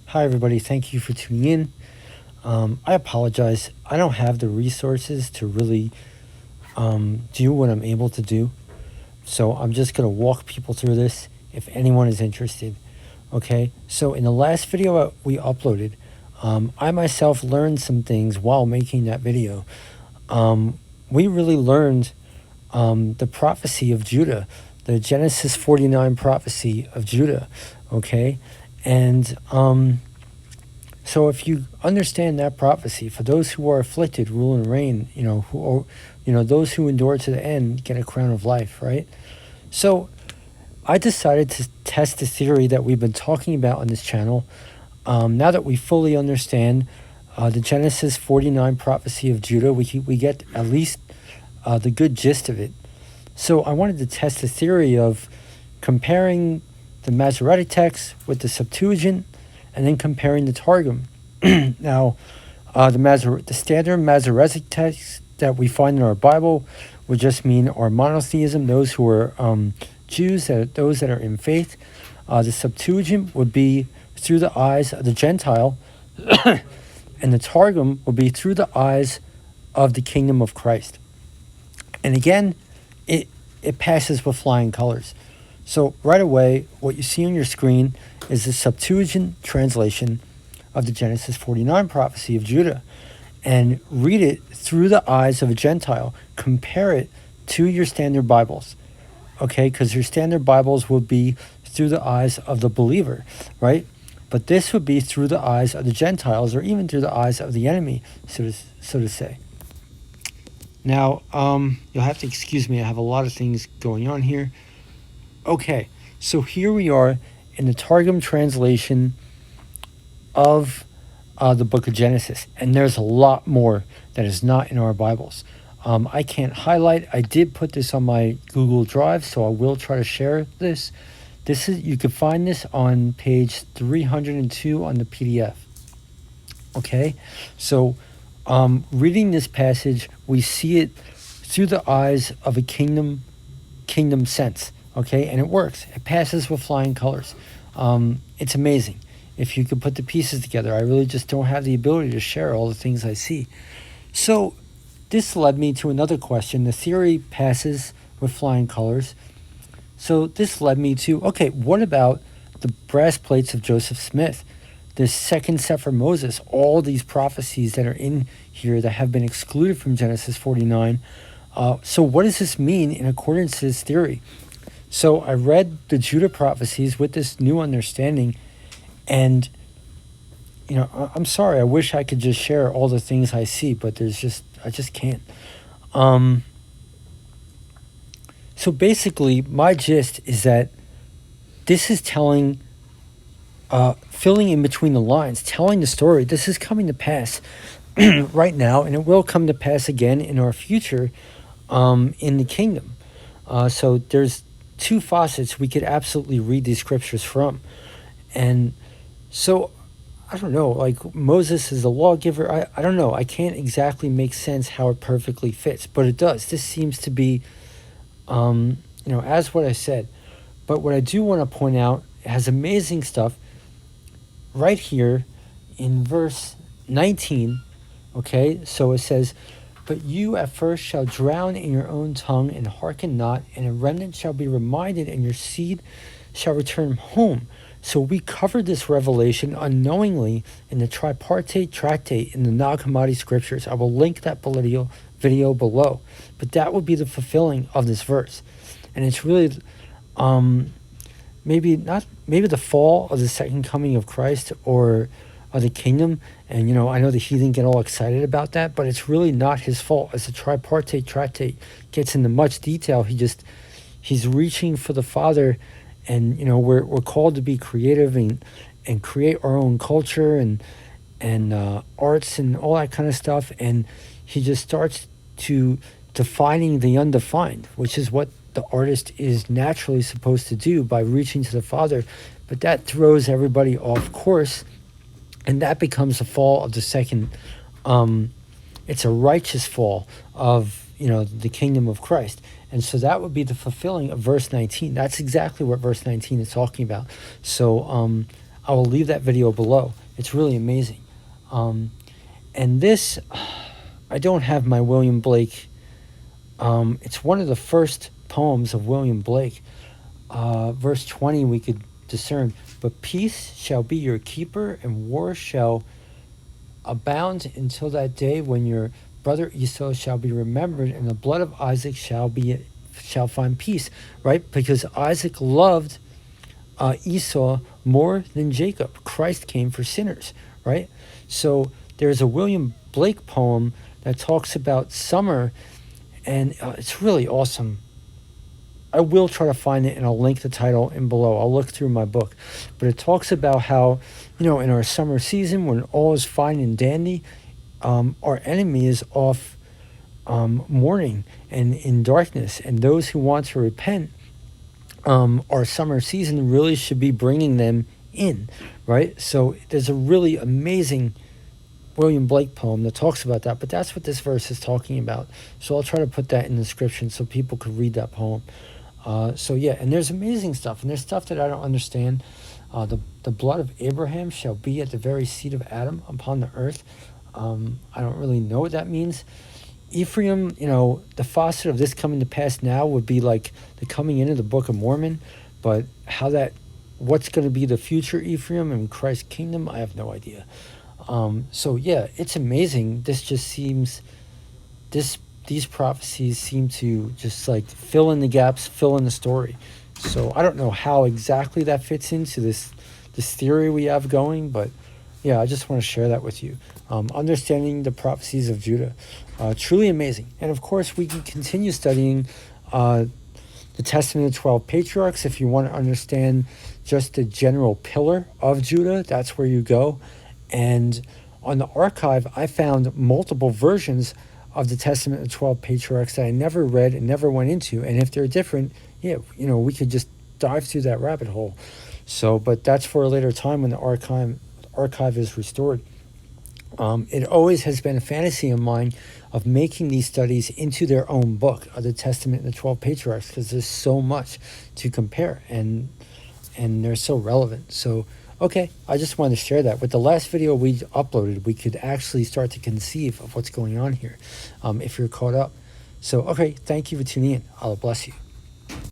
Hi, everybody. Thank you for tuning in. I apologize. I don't have the resources to really do what I'm able to do. So I'm just going to walk people through this if anyone is interested. Okay. So in the last video we uploaded, I myself learned some things while making that video. We really learned the prophecy of Judah, the Genesis 49 prophecy of Judah. Okay. And so if you understand that prophecy, for those who are afflicted, rule and reign, those who endure to the end get a crown of life, right? So I decided to test the theory that we've been talking about on this channel. Now that we fully understand the Genesis 49 prophecy of Judah, we get at least the good gist of it. So I wanted to test the theory of comparing the Masoretic text with the Septuagint, and then comparing the Targum. Now, the standard Masoretic text that we find in our Bible would just mean our monotheism, those who are Jews, those that are in faith. The Septuagint would be through the eyes of the Gentile, and the Targum would be through the eyes of the kingdom of Christ. And again, it passes with flying colors. So right away, what you see on your screen is the Septuagint translation of the Genesis 49 prophecy of Judah. And read it through the eyes of a Gentile. Compare it to your standard Bibles. Okay, because your standard Bibles would be through the eyes of the believer, right? But this would be through the eyes of the Gentiles, or even through the eyes of the enemy, so to say. Now, you'll have to excuse me, I have a lot of things going on here. Okay, so here we are in the Targum translation of the book of Genesis, and there's a lot more that is not in our Bibles. I can't highlight. I did put this on my Google Drive, so I will try to share this. You can find this on page 302 on the PDF. Okay, so reading this passage, we see it through the eyes of a kingdom sense. Okay, and it works. It passes with flying colors. It's amazing if you could put the pieces together. I really just don't have the ability to share all the things I see. So this led me to another question. The theory passes with flying colors. So this led me to, okay, what about the brass plates of Joseph Smith? The second Sefer Moses, all these prophecies that are in here that have been excluded from Genesis 49. So what does this mean in accordance to this theory? So I read the Judah prophecies with this new understanding, and I'm sorry, I wish I could just share all the things I see, but I just can't. So basically, my gist is that this is telling, filling in between the lines, telling the story. This is coming to pass right now, and it will come to pass again in our future in the kingdom. So there's two facets we could absolutely read these scriptures from. And so, I don't know, like Moses is the lawgiver. I don't know. I can't exactly make sense how it perfectly fits, but it does. This seems to be, as what I said. But what I do want to point out, it has amazing stuff right here in verse 19. Okay, so it says, "But you at first shall drown in your own tongue and hearken not, and a remnant shall be reminded, and your seed shall return home." So we covered this revelation unknowingly in the Tripartite Tractate in the Nag Hammadi scriptures. I will link that video below. But that would be the fulfilling of this verse. And it's really maybe the fall of the second coming of Christ, or of the kingdom. And I know the heathen get all excited about that, but it's really not his fault. As the Tripartite Tractate gets into much detail, he's reaching for the Father. And we're called to be creative and create our own culture and arts and all that kind of stuff. And he just starts to defining the undefined, which is what the artist is naturally supposed to do by reaching to the Father. But that throws everybody off course, and that becomes the fall of the second. It's a righteous fall of the kingdom of Christ. And so that would be the fulfilling of verse 19. That's exactly what verse 19 is talking about. So I will leave that video below. It's really amazing. And this, I don't have my William Blake. It's one of the first poems of William Blake. Verse 20, we could discern, but peace shall be your keeper, and war shall abound until that day when your brother Esau shall be remembered, and the blood of Isaac shall find peace. Right? Because Isaac loved Esau more than Jacob. Christ came for sinners. Right? So there's a William Blake poem that talks about summer, and it's really awesome. I will try to find it, and I'll link the title in below. I'll look through my book. But it talks about how, in our summer season, when all is fine and dandy, our enemy is off mourning and in darkness. And those who want to repent, our summer season really should be bringing them in, right? So there's a really amazing William Blake poem that talks about that. But that's what this verse is talking about. So I'll try to put that in the description so people could read that poem. So yeah, and there's amazing stuff, and there's stuff that I don't understand. The blood of Abraham shall be at the very seed of Adam upon the earth. I don't really know what that means. Ephraim, the facet of this coming to pass now would be like the coming into the Book of Mormon, but what's going to be the future Ephraim in Christ's kingdom, I have no idea. So yeah, it's amazing. These prophecies seem to just like fill in the gaps, fill in the story. So I don't know how exactly that fits into this theory we have going, but yeah, I just want to share that with you. Understanding the prophecies of Judah, truly amazing. And of course, we can continue studying the Testament of the 12 Patriarchs. If you want to understand just the general pillar of Judah, that's where you go. And on the archive, I found multiple versions of the Testament of the 12 Patriarchs that I never read and never went into. And if they're different, yeah, we could just dive through that rabbit hole. So, but that's for a later time when the archive is restored. It always has been a fantasy of mine of making these studies into their own book of the Testament and the 12 Patriarchs, because there's so much to compare, and they're so relevant. So, okay, I just wanted to share that. With the last video we uploaded, we could actually start to conceive of what's going on here, if you're caught up. So, okay, thank you for tuning in. Allah bless you.